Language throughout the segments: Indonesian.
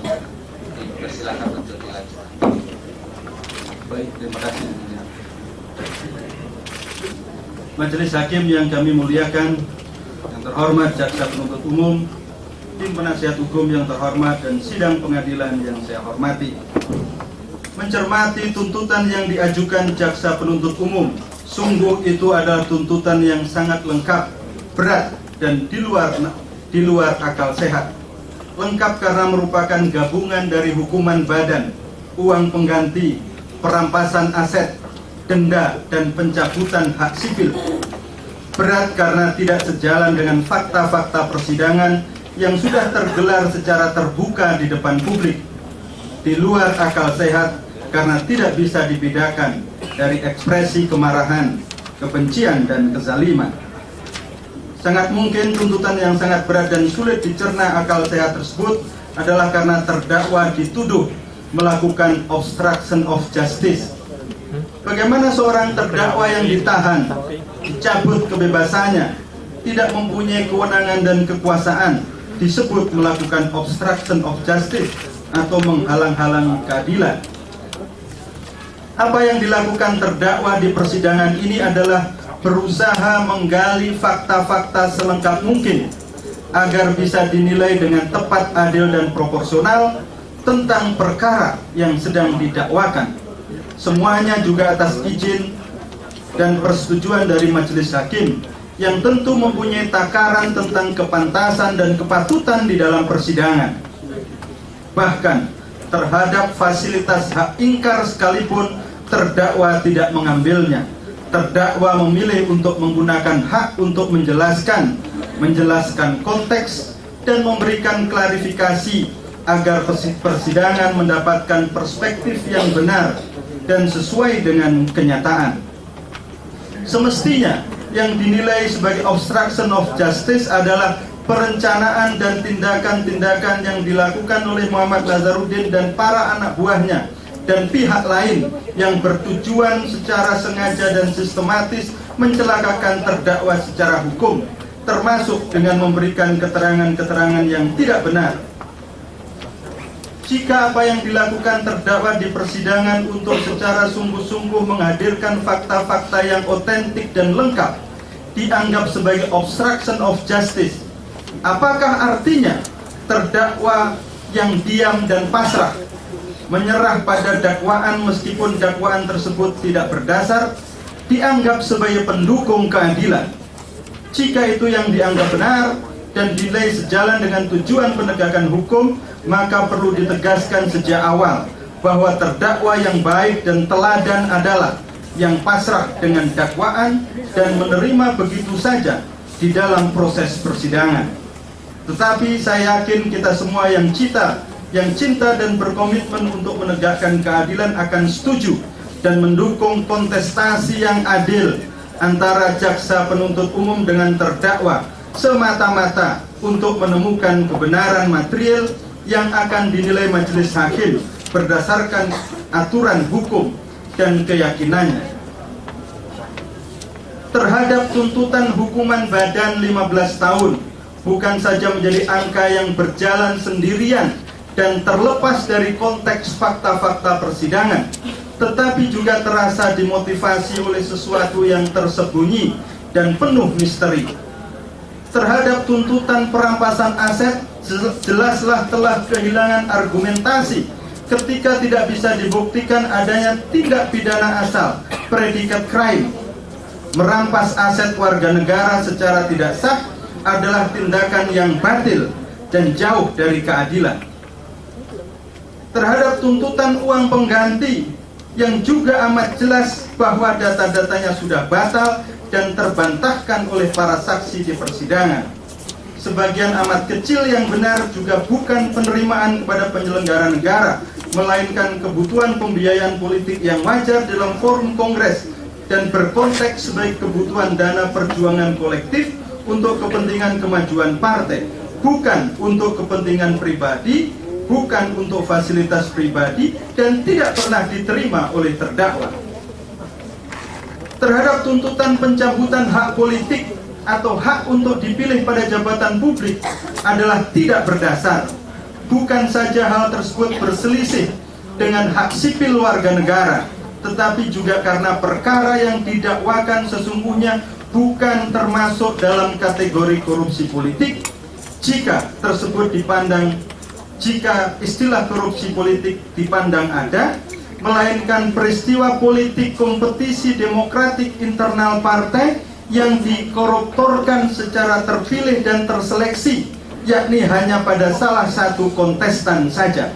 Pak. Silakan untuk dilanjutkan. Baik, terima kasih. Majelis Hakim yang kami muliakan, yang terhormat Jaksa Penuntut Umum, tim penasihat hukum yang terhormat, dan sidang pengadilan yang saya hormati. Mencermati tuntutan yang diajukan Jaksa Penuntut Umum, sungguh itu adalah tuntutan yang sangat lengkap, berat, dan di luar akal sehat. Lengkap karena merupakan gabungan dari hukuman badan, uang pengganti, perampasan aset, denda, dan pencabutan hak sipil. Berat karena tidak sejalan dengan fakta-fakta persidangan yang sudah tergelar secara terbuka di depan publik. Di luar akal sehat karena tidak bisa dibedakan dari ekspresi kemarahan, kebencian, dan kezaliman. Sangat mungkin tuntutan yang sangat berat dan sulit dicerna akal sehat tersebut adalah karena terdakwa dituduh melakukan obstruction of justice. Bagaimana seorang terdakwa yang ditahan, dicabut kebebasannya, tidak mempunyai kewenangan dan kekuasaan, disebut melakukan obstruction of justice atau menghalang-halangi keadilan? Apa yang dilakukan terdakwa di persidangan ini adalah berusaha menggali fakta-fakta selengkap mungkin agar bisa dinilai dengan tepat, adil, dan proporsional tentang perkara yang sedang didakwakan. Semuanya juga atas izin dan persetujuan dari majelis hakim yang tentu mempunyai takaran tentang kepantasan dan kepatutan di dalam persidangan. Bahkan terhadap fasilitas hak ingkar sekalipun terdakwa tidak mengambilnya. Terdakwa memilih untuk menggunakan hak untuk menjelaskan konteks dan memberikan klarifikasi agar persidangan mendapatkan perspektif yang benar dan sesuai dengan kenyataan. Semestinya yang dinilai sebagai obstruction of justice adalah perencanaan dan tindakan-tindakan yang dilakukan oleh Muhammad Nazarudin dan para anak buahnya dan pihak lain yang bertujuan secara sengaja dan sistematis mencelakakan terdakwa secara hukum, termasuk dengan memberikan keterangan-keterangan yang tidak benar. Jika apa yang dilakukan terdakwa di persidangan untuk secara sungguh-sungguh menghadirkan fakta-fakta yang otentik dan lengkap dianggap sebagai obstruction of justice, apakah artinya terdakwa yang diam dan pasrah menyerah pada dakwaan meskipun dakwaan tersebut tidak berdasar dianggap sebagai pendukung keadilan? Jika itu yang dianggap benar dan dinilai sejalan dengan tujuan penegakan hukum, maka perlu ditegaskan sejak awal bahwa terdakwa yang baik dan teladan adalah yang pasrah dengan dakwaan dan menerima begitu saja di dalam proses persidangan. Tetapi saya yakin kita semua yang cinta dan berkomitmen untuk menegakkan keadilan akan setuju dan mendukung kontestasi yang adil antara jaksa penuntut umum dengan terdakwa semata-mata untuk menemukan kebenaran material yang akan dinilai majelis hakim berdasarkan aturan hukum dan keyakinannya. Terhadap tuntutan hukuman badan 15 tahun bukan saja menjadi angka yang berjalan sendirian dan terlepas dari konteks fakta-fakta persidangan, tetapi juga terasa dimotivasi oleh sesuatu yang tersembunyi dan penuh misteri. Terhadap tuntutan perampasan aset, jelaslah telah kehilangan argumentasi ketika tidak bisa dibuktikan adanya tindak pidana asal, predikat crime. Merampas aset warga negara secara tidak sah adalah tindakan yang batil dan jauh dari keadilan. Terhadap tuntutan uang pengganti yang juga amat jelas bahwa data-datanya sudah batal dan terbantahkan oleh para saksi di persidangan. Sebagian amat kecil yang benar juga bukan penerimaan kepada penyelenggara negara, melainkan kebutuhan pembiayaan politik yang wajar dalam forum kongres dan berkonteks sebagai kebutuhan dana perjuangan kolektif untuk kepentingan kemajuan partai, bukan untuk kepentingan pribadi, bukan untuk fasilitas pribadi, dan tidak pernah diterima oleh terdakwa. Terhadap tuntutan pencabutan hak politik atau hak untuk dipilih pada jabatan publik adalah tidak berdasar. bukan saja hal tersebut berselisih dengan hak sipil warga negara, tetapi juga karena perkara yang didakwakan sesungguhnya bukan termasuk dalam kategori korupsi politik, jika istilah korupsi politik dipandang ada, melainkan peristiwa politik kompetisi demokratik internal partai yang dikoruptorkan secara terpilih dan terseleksi, yakni hanya pada salah satu kontestan saja.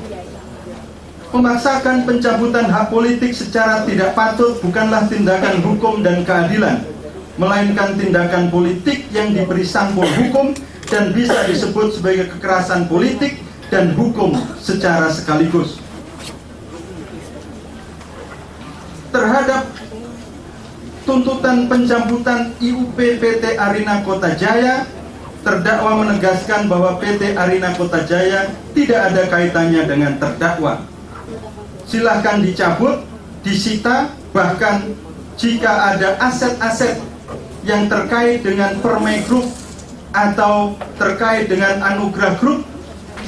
Memaksakan pencabutan hak politik secara tidak patut bukanlah tindakan hukum dan keadilan, melainkan tindakan politik yang diberi sampul hukum dan bisa disebut sebagai kekerasan politik dan hukum secara sekaligus. Terhadap tuntutan pencabutan IUP PT Arina Kota Jaya, terdakwa menegaskan bahwa PT Arina Kota Jaya tidak ada kaitannya dengan terdakwa. Silahkan dicabut, disita, bahkan jika ada aset-aset yang terkait dengan Permai Group atau terkait dengan Anugrah Group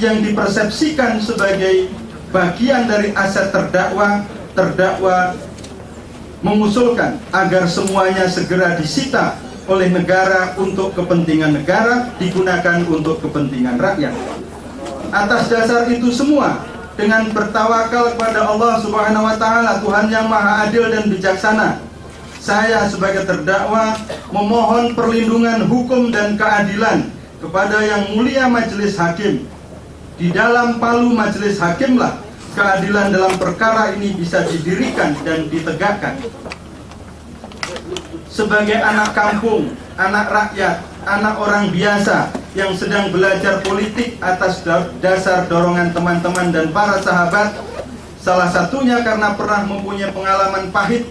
yang dipersepsikan sebagai bagian dari aset terdakwa mengusulkan agar semuanya segera disita oleh negara untuk kepentingan negara, digunakan untuk kepentingan rakyat. Atas dasar itu semua, dengan bertawakal kepada Allah Subhanahu wa Ta'ala, Tuhan yang Maha Adil dan Bijaksana, saya sebagai terdakwa memohon perlindungan hukum dan keadilan kepada Yang Mulia Majelis Hakim. Di dalam palu Majelis Hakimlah keadilan dalam perkara ini bisa didirikan dan ditegakkan. Sebagai anak kampung, anak rakyat, anak orang biasa yang sedang belajar politik atas dasar dorongan teman-teman dan para sahabat, salah satunya karena pernah mempunyai pengalaman pahit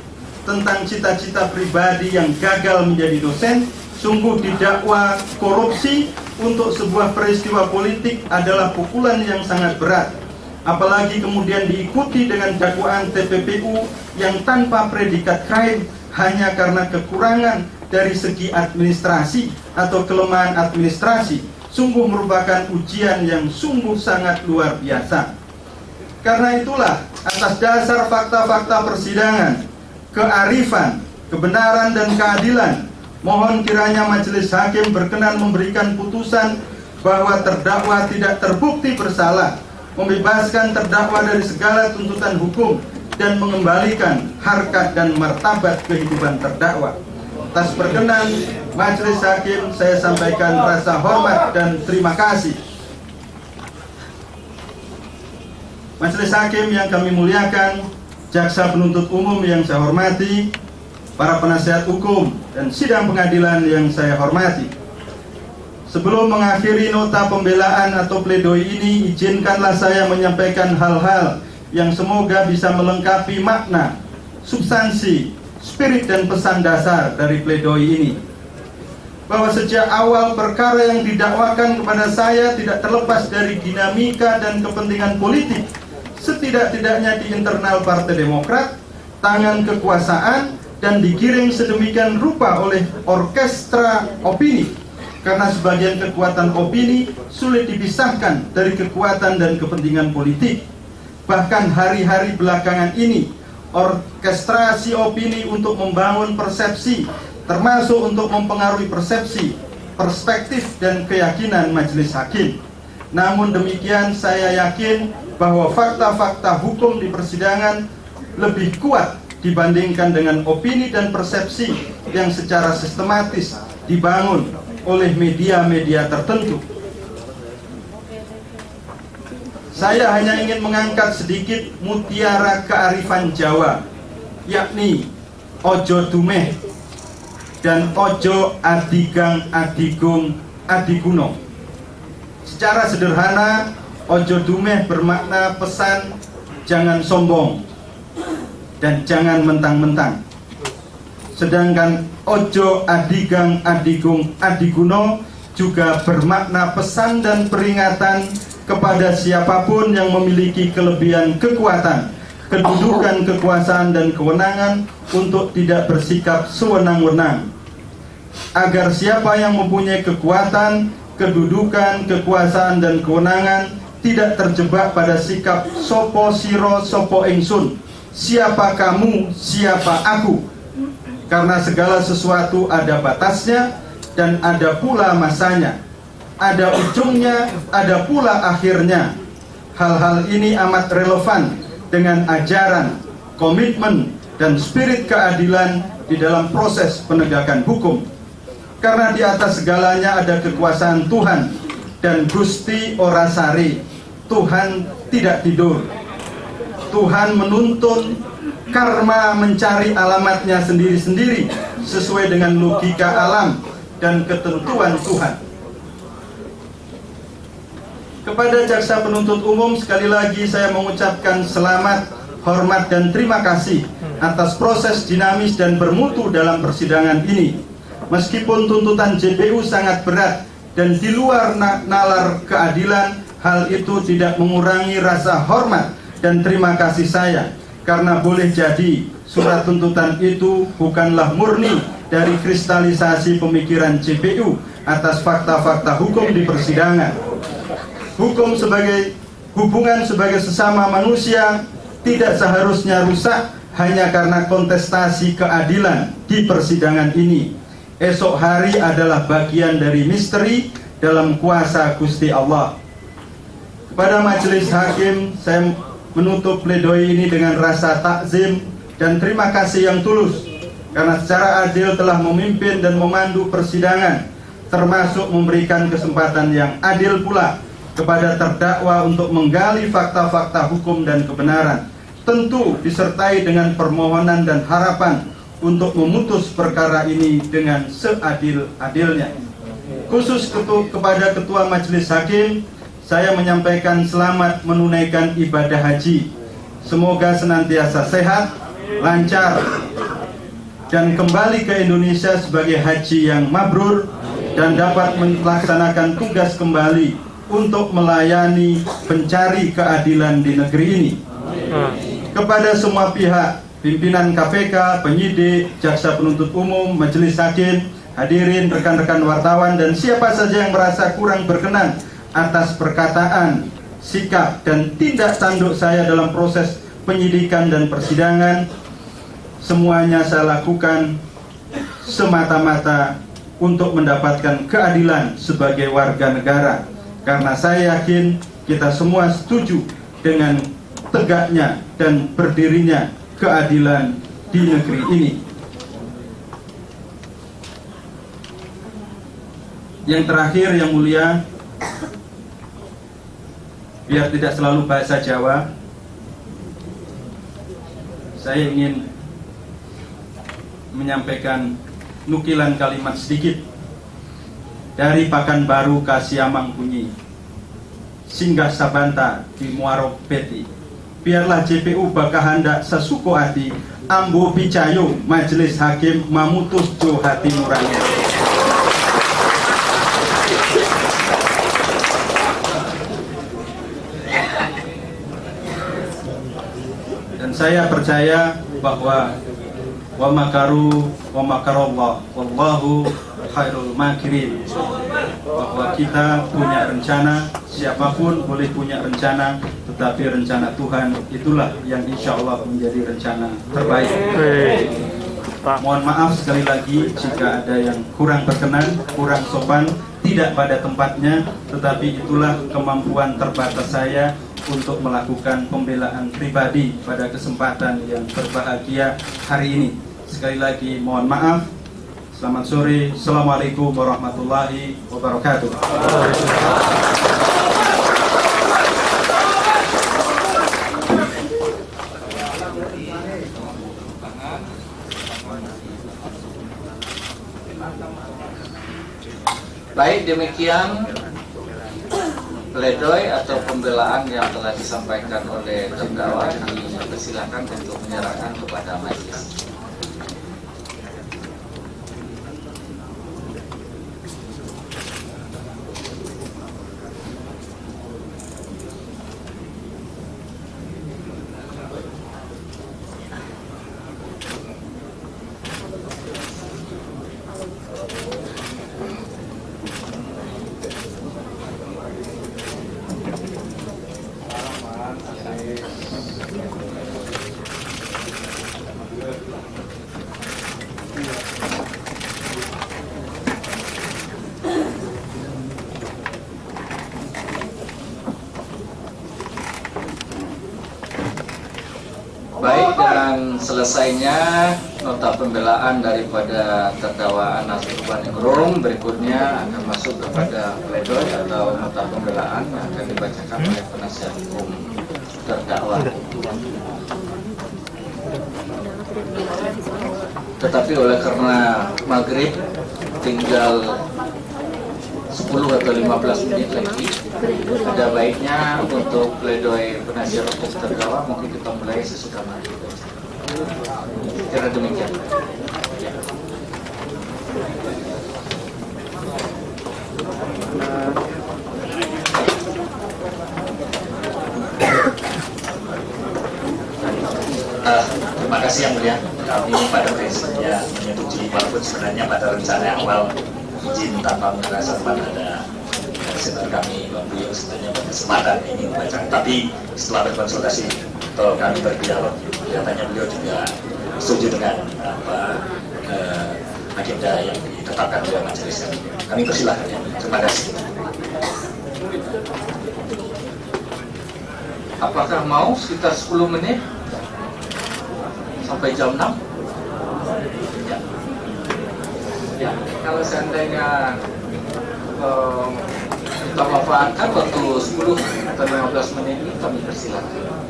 tentang cita-cita pribadi yang gagal menjadi dosen, sungguh didakwa korupsi untuk sebuah peristiwa politik adalah pukulan yang sangat berat. Apalagi kemudian diikuti dengan dakwaan TPPU yang tanpa predikat crime hanya karena kekurangan dari segi administrasi atau kelemahan administrasi, sungguh merupakan ujian yang sungguh sangat luar biasa. Karena itulah, atas dasar fakta-fakta persidangan, kearifan, kebenaran dan keadilan, mohon kiranya Majelis Hakim berkenan memberikan putusan bahwa terdakwa tidak terbukti bersalah, membebaskan terdakwa dari segala tuntutan hukum, dan mengembalikan harkat dan martabat kehidupan terdakwa. Atas perkenan Majelis Hakim, saya sampaikan rasa hormat dan terima kasih. Majelis Hakim yang kami muliakan, Jaksa Penuntut Umum yang saya hormati, para penasihat hukum dan sidang pengadilan yang saya hormati. Sebelum mengakhiri nota pembelaan atau pledoi ini, izinkanlah saya menyampaikan hal-hal yang semoga bisa melengkapi makna, substansi, spirit dan pesan dasar dari pledoi ini. Bahwa sejak awal perkara yang didakwakan kepada saya tidak terlepas dari dinamika dan kepentingan politik, setidak-tidaknya di internal Partai Demokrat, tangan kekuasaan, dan digiring sedemikian rupa oleh orkestra opini. Karena sebagian kekuatan opini sulit dipisahkan dari kekuatan dan kepentingan politik. Bahkan hari-hari belakangan ini, orkestrasi opini untuk membangun persepsi, termasuk untuk mempengaruhi persepsi, perspektif dan keyakinan Majelis Hakim. Namun demikian, saya yakin bahwa fakta-fakta hukum di persidangan lebih kuat dibandingkan dengan opini dan persepsi yang secara sistematis dibangun oleh media-media tertentu. Saya hanya ingin mengangkat sedikit mutiara kearifan Jawa, yakni ojo dumeh dan ojo adigang adigung adiguno. Secara sederhana, ojo dumeh bermakna pesan jangan sombong dan jangan mentang-mentang. Sedangkan ojo adigang adigung adiguno juga bermakna pesan dan peringatan kepada siapapun yang memiliki kelebihan kekuatan, kedudukan, kekuasaan, dan kewenangan untuk tidak bersikap sewenang-wenang. Agar siapa yang mempunyai kekuatan, kedudukan, kekuasaan, dan kewenangan tidak terjebak pada sikap sopo siro sopo ingsun, siapa kamu, siapa aku. Karena segala sesuatu ada batasnya dan ada pula masanya, ada ujungnya, ada pula akhirnya. Hal-hal ini amat relevan dengan ajaran, komitmen, dan spirit keadilan di dalam proses penegakan hukum. Karena di atas segalanya ada kekuasaan Tuhan, dan Gusti ora sari, Tuhan tidak tidur. Tuhan menuntun karma mencari alamatnya sendiri-sendiri sesuai dengan logika alam dan ketentuan Tuhan. Kepada jaksa penuntut umum, sekali lagi saya mengucapkan selamat, hormat, dan terima kasih atas proses dinamis dan bermutu dalam persidangan ini. Meskipun tuntutan JPU sangat berat dan di luar nalar keadilan, hal itu tidak mengurangi rasa hormat dan terima kasih saya, karena boleh jadi surat tuntutan itu bukanlah murni dari kristalisasi pemikiran JPU atas fakta-fakta hukum di persidangan. Hukum sebagai hubungan sebagai sesama manusia tidak seharusnya rusak hanya karena kontestasi keadilan di persidangan ini. Esok hari adalah bagian dari misteri dalam kuasa Gusti Allah. Kepada majelis hakim, saya menutup pledoi ini dengan rasa takzim dan terima kasih yang tulus, karena secara adil telah memimpin dan memandu persidangan, termasuk memberikan kesempatan yang adil pula kepada terdakwa untuk menggali fakta-fakta hukum dan kebenaran, tentu disertai dengan permohonan dan harapan untuk memutus perkara ini dengan seadil-adilnya. Khusus kepada Ketua Majelis Hakim, saya menyampaikan selamat menunaikan ibadah haji. Semoga senantiasa sehat, lancar, dan kembali ke Indonesia sebagai haji yang mabrur dan dapat melaksanakan tugas kembali untuk melayani pencari keadilan di negeri ini. Kepada semua pihak, pimpinan KPK, penyidik, jaksa penuntut umum, majelis hakim, hadirin, rekan-rekan wartawan, dan siapa saja yang merasa kurang berkenan atas perkataan, sikap, dan tindak tanduk saya dalam proses penyidikan dan persidangan, semuanya saya lakukan semata-mata untuk mendapatkan keadilan sebagai warga negara, karena saya yakin kita semua setuju dengan tegaknya dan berdirinya keadilan di negeri ini. Yang terakhir, yang mulia, biar tidak selalu bahasa Jawa, saya ingin menyampaikan nukilan kalimat sedikit dari Pakanbaru Kasiamang Bunyi, singgah sabanta di Muaro Beti. Biarlah JPU bakahandak sesuko hati, ambo picayo majelis hakim mamutus jo hati nurani. Dan saya percaya bahwa wa makaru wa makarallah wallahu khairul makirin, bahwa kita punya rencana, siapapun boleh punya rencana, tetapi rencana Tuhan itulah yang insya Allah menjadi rencana terbaik. Mohon maaf sekali lagi jika ada yang kurang berkenan, kurang sopan, tidak pada tempatnya, tetapi itulah kemampuan terbatas saya untuk melakukan pembelaan pribadi pada kesempatan yang berbahagia hari ini. Sekali lagi mohon maaf. Selamat sore. Assalamualaikum warahmatullahi wabarakatuh. Baik, demikian pledoi atau pembelaan yang telah disampaikan oleh terdakwa. Kami persilakan untuk menyerahkan kepada majelis. Dengan selesainya nota pembelaan daripada terdakwa Anas Urbaningrum, berikutnya akan masuk kepada pledoi atau nota pembelaan yang akan dibacakan oleh penasihat hukum terdakwa. Tetapi oleh karena maghrib tinggal 10 atau 15 menit lagi, ada baiknya untuk pledoi penasihat hukum terdakwa mungkin kita mulai sesudah maghrib. Kira demikian. Terima kasih yang mulia. Kami pada prinsipnya menyetujui, walaupun sebenarnya pada rencana awal izin tanpa penjelasan pada senior kami Bang Buyung sebenarnya berkesempatan ini membacakan. Tapi setelah berkonsultasi atau kami berdialog, kelihatannya beliau juga setuju dengan agenda yang ditetapkan oleh majelis kami. Kami persilahkan ya. Terima kasih. Apakah mau sekitar 10 menit sampai jam 6? Ya. Ya, kalau seandainya kita manfaatkan waktu 10 atau 15 menit ini, kami persilakan.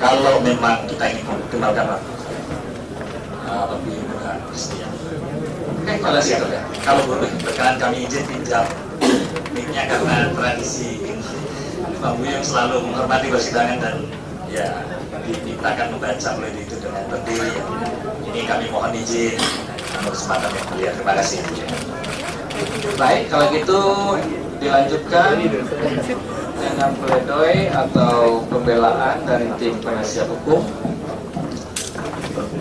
Kalau memang kita ingin menggunakan lebih mudah setia. Kalau siap ya. Kalau boleh berkenan kami izin pinjam mic-nya karena tradisi Bang Buyung selalu menghormati persidangan dan ya dimintakan membaca mulai itu dengan berdiri. Ini kami mohon izin untuk kesempatan yang mulia. Terima kasih. Baik, kalau gitu dilanjutkan dengan pledoi atau pembelaan dari tim penasihat hukum.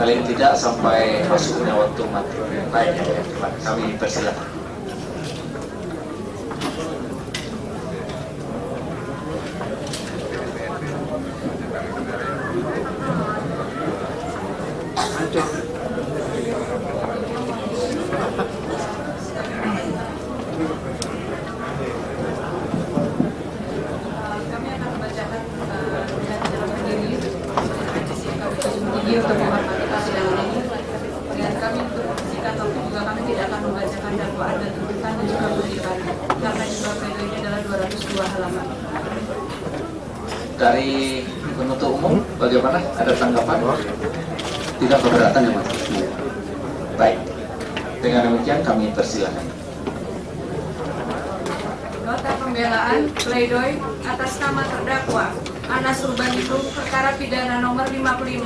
Paling tidak sampai masuknya waktu maghrib. Baik, kami persilakan. Untuk menghormati persidangan ini, dan kami bersikap waktu juga kami tidak akan membacakan dakwaan dan tuntutan dan juga buktikan karena jumlah pledoi ini adalah 202 halaman. Dari penuntut umum, bagaimana? Ada tanggapan? Tidak keberatan ya, Mas? Baik. Dengan demikian kami persilakan. Nota pembelaan pledoi atas nama terdakwa Anas Urbaningrum perkara pidana nomor 55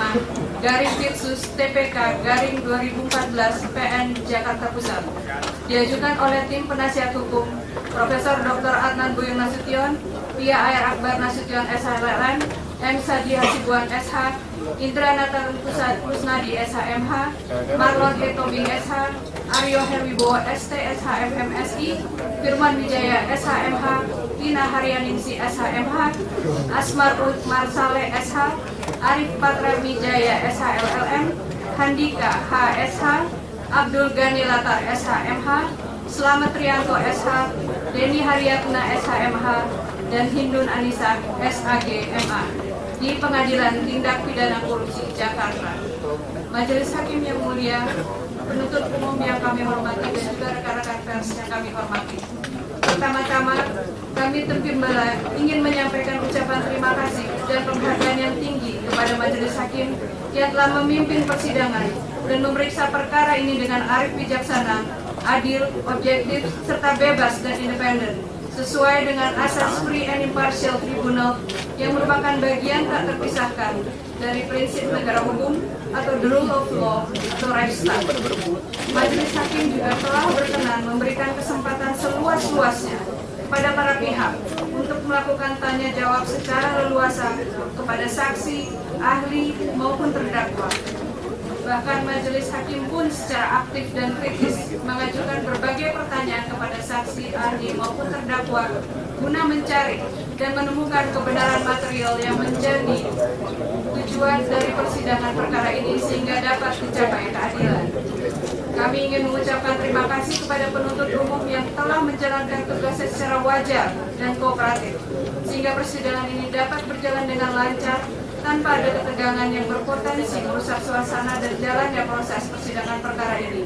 garing Firsus TPK garing 2014 PN Jakarta Pusat, diajukan oleh tim penasihat hukum Profesor Dr. Adnan Buyung Nasution, Pia Air Akbar Nasution SHLLM, M. Sadi Hasibuan SH, Indra Natarun Pusat Kusnadi SHMH, Marlon E. Tobing SH, Aryo Herwibowo ST SHMMSI, Firman Wijaya SHMH, Tina Haryaningsi SHMH, Asmar Utmar Saleh SH, Arif Patra Wijaya SHLLM, Handika HSH, Abdul Ghani Latar SHMH, Slamet Trianto SH, Denny Haryatna SHMH, dan Hindun Anissa SAG MA di Pengadilan Tindak Pidana Korupsi Jakarta. Majelis Hakim yang mulia, penuntut umum yang kami hormati dan juga rekan-rekan pers yang kami hormati. Pertama-tama, kami Tempimbelah ingin menyampaikan ucapan terima kasih dan penghargaan yang tinggi kepada Majelis Hakim yang telah memimpin persidangan dan memeriksa perkara ini dengan arif bijaksana, adil, objektif, serta bebas dan independen, sesuai dengan asas free and impartial tribunal yang merupakan bagian tak terpisahkan dari prinsip negara hukum atau the rule of law atau Rechtsstaat. Majelis Hakim juga telah berkenan memberikan kesempatan seluas-luasnya kepada para pihak untuk melakukan tanya jawab secara leluasa kepada saksi, ahli maupun terdakwa. Bahkan Majelis Hakim pun secara aktif dan kritis mengajukan berbagai pertanyaan kepada saksi, ahli maupun terdakwa guna mencari dan menemukan kebenaran material yang menjadi tujuan dari persidangan perkara ini sehingga dapat dicapai keadilan. Kami ingin mengucapkan terima kasih kepada penuntut umum yang telah menjalankan tugasnya secara wajar dan kooperatif, sehingga persidangan ini dapat berjalan dengan lancar tanpa ada ketegangan yang berpotensi merusak suasana dan jalannya proses persidangan perkara ini.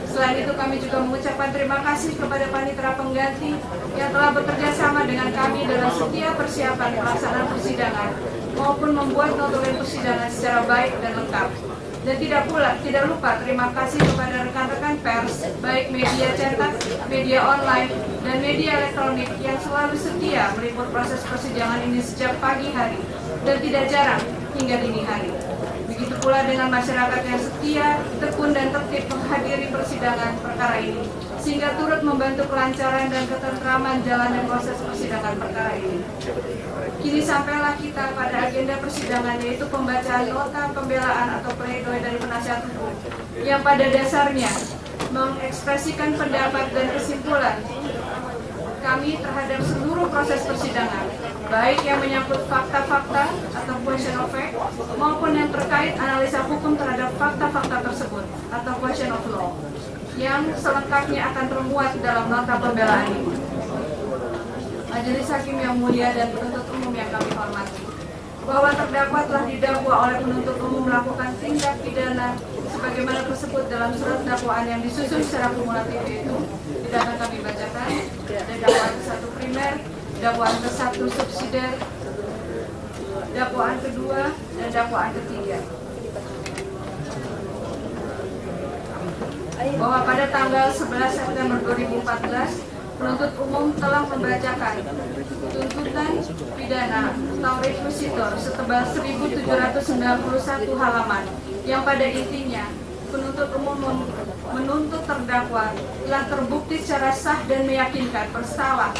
Selain itu, kami juga mengucapkan terima kasih kepada panitera pengganti yang telah bekerja sama dengan kami dalam setiap persiapan pelaksanaan persidangan maupun membuat notulen persidangan secara baik dan lengkap. Dan tidak lupa terima kasih kepada rekan-rekan pers, baik media cetak, media online, dan media elektronik yang selalu setia meliput proses persidangan ini sejak pagi hari dan tidak jarang hingga dini hari. Begitu pula dengan masyarakat yang setia, tekun, dan tertib menghadiri persidangan perkara ini, sehingga turut membantu kelancaran dan ketentraman jalannya proses persidangan perkara ini. Kini sampailah kita pada agenda persidangan, yaitu pembacaan nota pembelaan atau pledoi dari penasihat hukum yang pada dasarnya mengekspresikan pendapat dan kesimpulan kami terhadap seluruh proses persidangan, baik yang menyangkut fakta-fakta atau question of fact maupun yang terkait analisa hukum terhadap fakta-fakta tersebut atau question of law, yang selengkapnya akan termuat dalam nota pembelaan ini. Majelis Hakim yang mulia dan penuntut umum yang kami hormati, bahwa terdakwa telah didakwa oleh penuntut umum melakukan tindak pidana sebagaimana tersebut dalam surat dakwaan yang disusun secara kumulatif, itu tidak akan kami bacakan. Ada dakwaan ke-1 primer, dakwaan ke-1 subsidiar, dakwaan kedua, dan dakwaan ketiga. Bahwa pada tanggal 11 September 2014, penuntut umum telah membacakan tuntutan pidana atau requisitor setebal 1.791 halaman, yang pada intinya penuntut umum menuntut terdakwa telah terbukti secara sah dan meyakinkan bersalah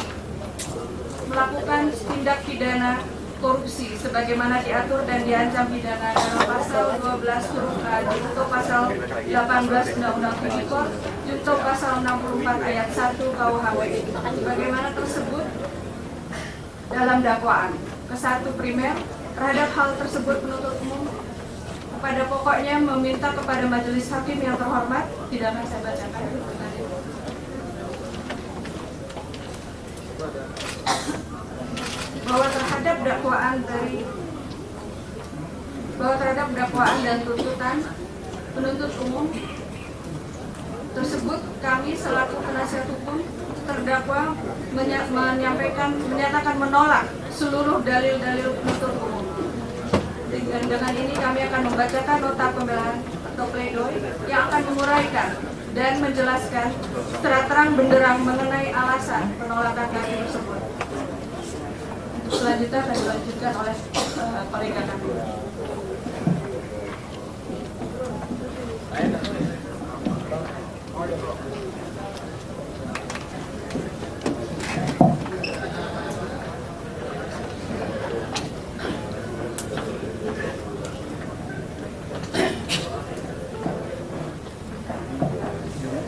melakukan tindak pidana korupsi sebagaimana diatur dan diancam pidana dalam pasal 12 huruf A junto pasal 18 Undang-Undang Tipikor junto pasal 64 ayat 1 KUHP sebagaimana tersebut dalam dakwaan ke-1 primer. Terhadap hal tersebut, penuntut umum pada pokoknya meminta kepada majelis hakim yang terhormat, tidak akan saya bacakan, bahwa terhadap dakwaan dan tuntutan penuntut umum tersebut, kami selaku penasihat hukum terdakwa menyatakan menolak seluruh dalil-dalil penuntut umum. Dan dengan ini kami akan membacakan nota pembelaan atau pledoi yang akan menguraikan dan menjelaskan secara terang benderang mengenai alasan penolakan kami tersebut. Selanjutnya akan dilanjutkan oleh kolega kami.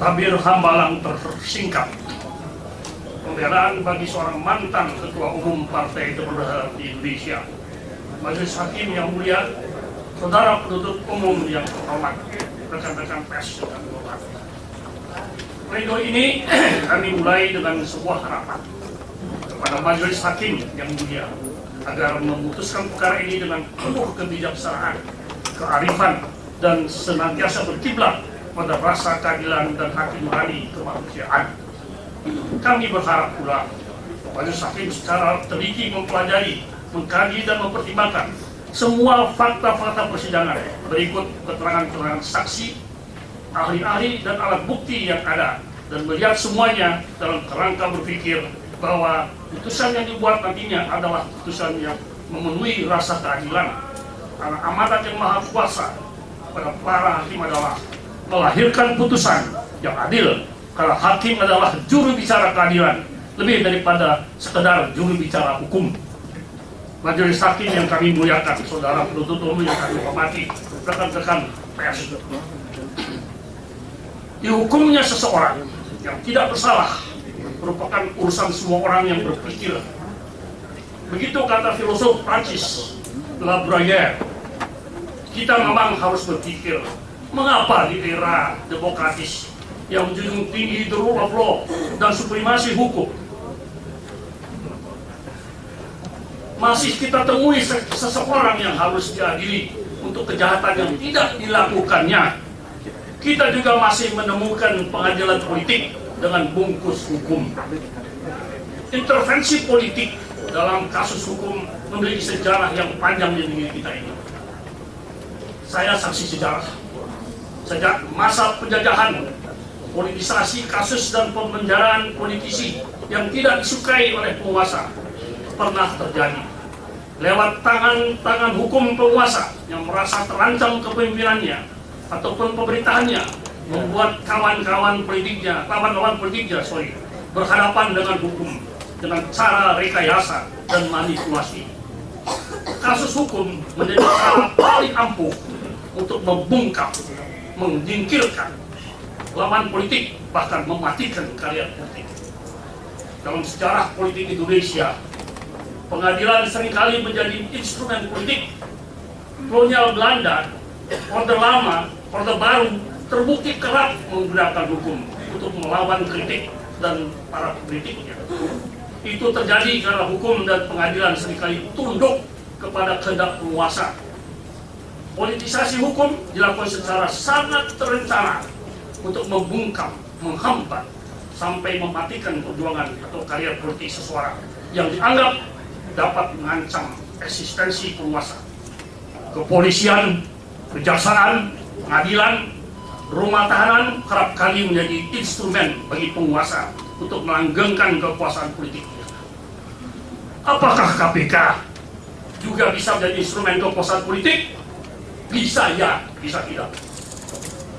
Tabir hambalang tersingkat. Pembelaan bagi seorang mantan Ketua Umum Partai Demokrat di Indonesia. Majelis Hakim yang mulia, saudara penuntut umum yang terhormat, rekan-rekan pers dan demokrat. Pledoi ini kami mulai dengan sebuah harapan kepada Majelis Hakim yang mulia agar memutuskan perkara ini dengan penuh kebijaksanaan, kearifan, dan senantiasa berkiblat pada rasa keadilan dan hati nurani kemanusiaan. Kami berharap pula Majelis Hakim secara teliti mempelajari, mengkaji, dan mempertimbangkan semua fakta-fakta persidangan berikut keterangan-keterangan saksi, ahli-ahli, dan alat bukti yang ada, dan melihat semuanya dalam kerangka berpikir bahwa putusan yang dibuat nantinya adalah putusan yang memenuhi rasa keadilan. Karena amanat yang maha kuasa pada para hakim adalah melahirkan putusan yang adil, karena hakim adalah juru bicara keadilan lebih daripada sekedar juru bicara hukum. Majelis Hakim yang kami muliakan, saudara penuntut umum yang kami hormati, rekan-rekan pers, dihukumnya seseorang yang tidak bersalah merupakan urusan semua orang yang berpikir. Begitu kata filosof Prancis La Bruyère. Kita memang harus berpikir, mengapa di era demokratis yang menjunjung tinggi the rule of law dan supremasi hukum, masih kita temui seseorang yang harus diadili untuk kejahatan yang tidak dilakukannya. Kita juga masih menemukan pengadilan politik dengan bungkus hukum. Intervensi politik dalam kasus hukum memiliki sejarah yang panjang di negeri kita ini. Saya saksi sejarah. Sejak masa penjajahan, politisasi kasus dan pemenjaraan politisi yang tidak disukai oleh penguasa pernah terjadi. Lewat tangan hukum penguasa yang merasa terancam kepemimpinannya ataupun pemerintahannya, membuat lawan-lawan politiknya berhadapan dengan hukum dengan cara rekayasa dan manipulasi. Kasus hukum menjadi cara paling ampuh untuk membungkam, menyingkirkan lawan politik, bahkan mematikan karya politik. Dalam sejarah politik Indonesia, pengadilan seringkali menjadi instrumen politik. Kolonial Belanda, Orde Lama, Orde Baru terbukti kerap menggunakan hukum untuk melawan kritik dan para kritiknya. Itu terjadi karena hukum dan pengadilan seringkali tunduk kepada kehendak penguasa. Politisasi hukum dilakukan secara sangat terencana untuk membungkam, menghambat, sampai mematikan perjuangan atau karya politik seseorang yang dianggap dapat mengancam eksistensi penguasa. Kepolisian, kejaksaan, pengadilan, rumah tahanan kerap kali menjadi instrumen bagi penguasa untuk melanggengkan kekuasaan politiknya. Apakah KPK juga bisa menjadi instrumen kekuasaan politik? Bisa ya, bisa tidak.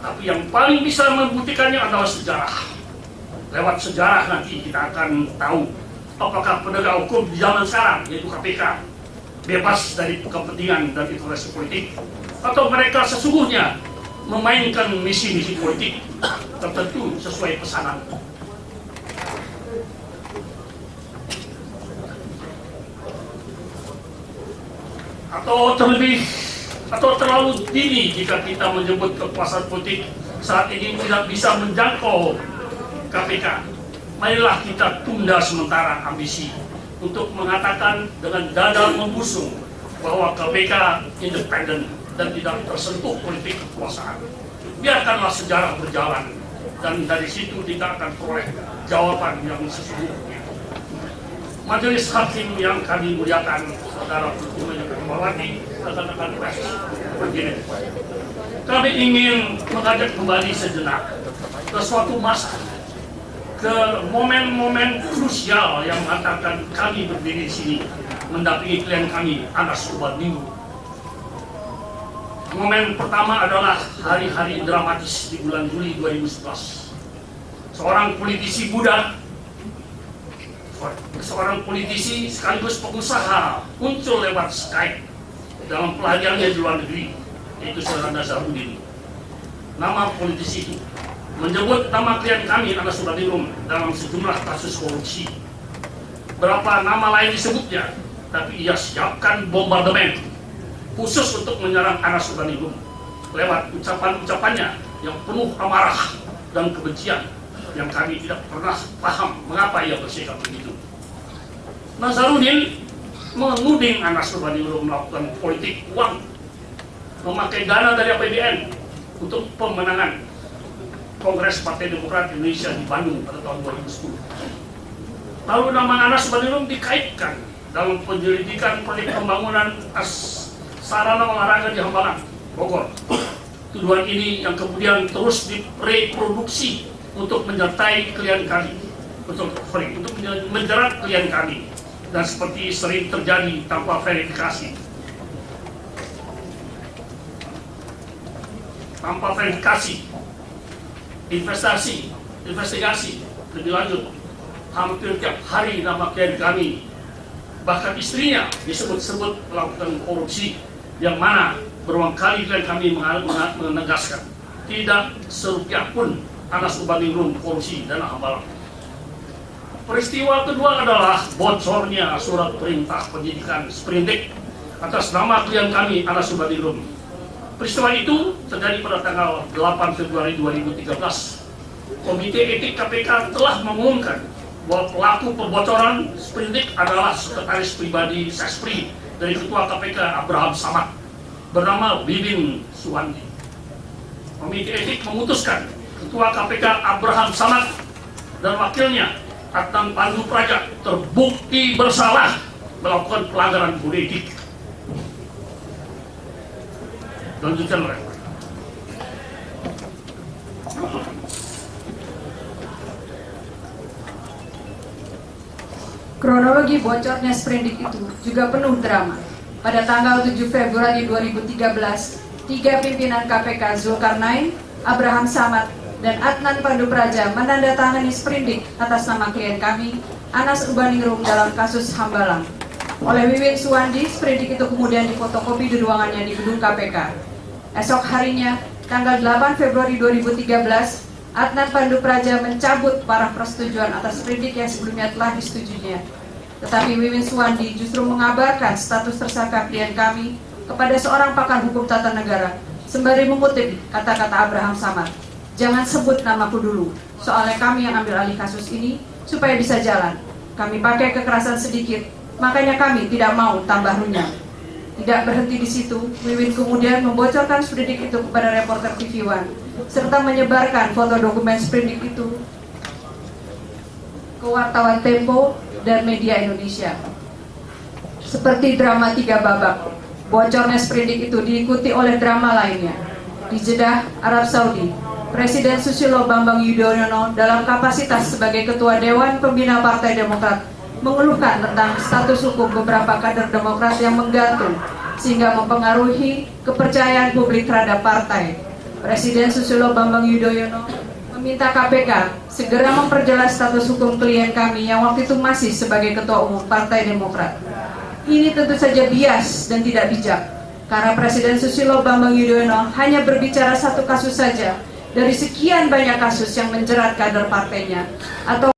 Tapi yang paling bisa membuktikannya adalah sejarah. Lewat sejarah nanti kita akan tahu apakah penegak hukum di zaman sekarang, yaitu KPK, bebas dari kepentingan dan intervensi politik, atau mereka sesungguhnya memainkan misi-misi politik tertentu sesuai pesanan. Atau terlalu dini jika kita menyebut kekuasaan politik saat ini tidak bisa menjangkau KPK. Marilah kita tunda sementara ambisi untuk mengatakan dengan dada membusung bahwa KPK independen dan tidak tersentuh politik kekuasaan. Biarkanlah sejarah berjalan, dan dari situ kita akan peroleh jawaban yang sesungguhnya. Majelis hakim yang kami muliakan, saudara Putri Megawati, rekan-rekan pers, begini. Kami ingin mengajak kembali sejenak ke suatu masa, ke momen-momen krusial yang mengantarkan kami berdiri di sini mendampingi klien kami, Anas Urbaningrum. Momen pertama adalah hari-hari dramatis di bulan Juli 2011. Seorang politisi muda, seorang politisi sekaligus pengusaha muncul lewat Skype dalam pelariannya di luar negeri, yaitu saudara Nazarudin. Nama politisi itu menyebut nama klien kami, Anas Urbaningrum, dalam sejumlah kasus korupsi. Berapa nama lain disebutnya, tapi ia siapkan bombardemen khusus untuk menyerang Anas Urbaningrum lewat ucapan-ucapannya yang penuh amarah dan kebencian yang kami tidak pernah paham mengapa ia bersikap begitu. Nazarudin menuding Anas Urbaningrum melakukan politik uang, memakai dana dari APBN untuk pemenangan Kongres Partai Demokrat Indonesia di Bandung pada tahun 2010. Lalu nama Anas Urbaningrum dikaitkan dalam penyelidikan proyek pembangunan sarana olahraga di Hambalang, Bogor. Tuduhan ini yang kemudian terus direproduksi untuk menyertai klien kami, untuk menjerat klien kami, dan seperti sering terjadi tanpa verifikasi. Tanpa verifikasi, investigasi lebih lanjut, hampir tiap hari nama klien kami, bahkan istrinya disebut-sebut melakukan korupsi, yang mana berulang kali klien kami menegaskan tidak serupiah pun Anas Urbaningrum korupsi dana Hambalang. Peristiwa kedua adalah bocornya surat perintah penyidikan sprindik atas nama klien kami, Anas Urbaningrum. Peristiwa itu terjadi pada tanggal 8 Februari 2013. Komite Etik KPK telah mengumumkan bahwa pelaku pembocoran sprindik adalah sekretaris pribadi Sespri dari Ketua KPK Abraham Samad bernama Wiwin Suwandi. Komite etik memutuskan Ketua KPK Abraham Samad dan wakilnya Adnan Pandu Praja terbukti bersalah melakukan pelanggaran kode etik. Lanjutkan, Pak. Kronologi bocornya sprindik itu juga penuh drama. Pada tanggal 7 Februari 2013, 3 pimpinan KPK Zulkarnain, Abraham Samad, dan Adnan Pandu Praja menandatangani sprindik atas nama klien kami, Anas Urbaningrum, dalam kasus Hambalang. Oleh Wiwin Suwandi, sprindik itu kemudian difotokopi di ruangannya di gedung KPK. Esok harinya, tanggal 8 Februari 2013, Adnan Pandu Praja mencabut para persetujuan atas sprindik yang sebelumnya telah disetujuinya. Tetapi Wiwin Suwandi justru mengabarkan status tersangka klien kami kepada seorang pakar hukum tata negara, sembari mengutip kata-kata Abraham Samad. Jangan sebut namaku dulu, soalnya kami yang ambil alih kasus ini supaya bisa jalan. Kami pakai kekerasan sedikit, makanya kami tidak mau tambah runyam. Tidak berhenti di situ, Wiwin kemudian membocorkan sprindik itu kepada reporter TV One, serta menyebarkan foto dokumen sprindik itu ke wartawan Tempo dan media Indonesia. Seperti drama 3 babak, bocornya sprindik itu diikuti oleh drama lainnya. Di Jeddah, Arab Saudi, Presiden Susilo Bambang Yudhoyono dalam kapasitas sebagai Ketua Dewan Pembina Partai Demokrat mengeluhkan tentang status hukum beberapa kader Demokrat yang menggantung, sehingga mempengaruhi kepercayaan publik terhadap partai. Presiden Susilo Bambang Yudhoyono meminta KPK segera memperjelas status hukum klien kami yang waktu itu masih sebagai Ketua Umum Partai Demokrat. Ini tentu saja bias dan tidak bijak, karena Presiden Susilo Bambang Yudhoyono hanya berbicara satu kasus saja dari sekian banyak kasus yang menjerat kader partainya, atau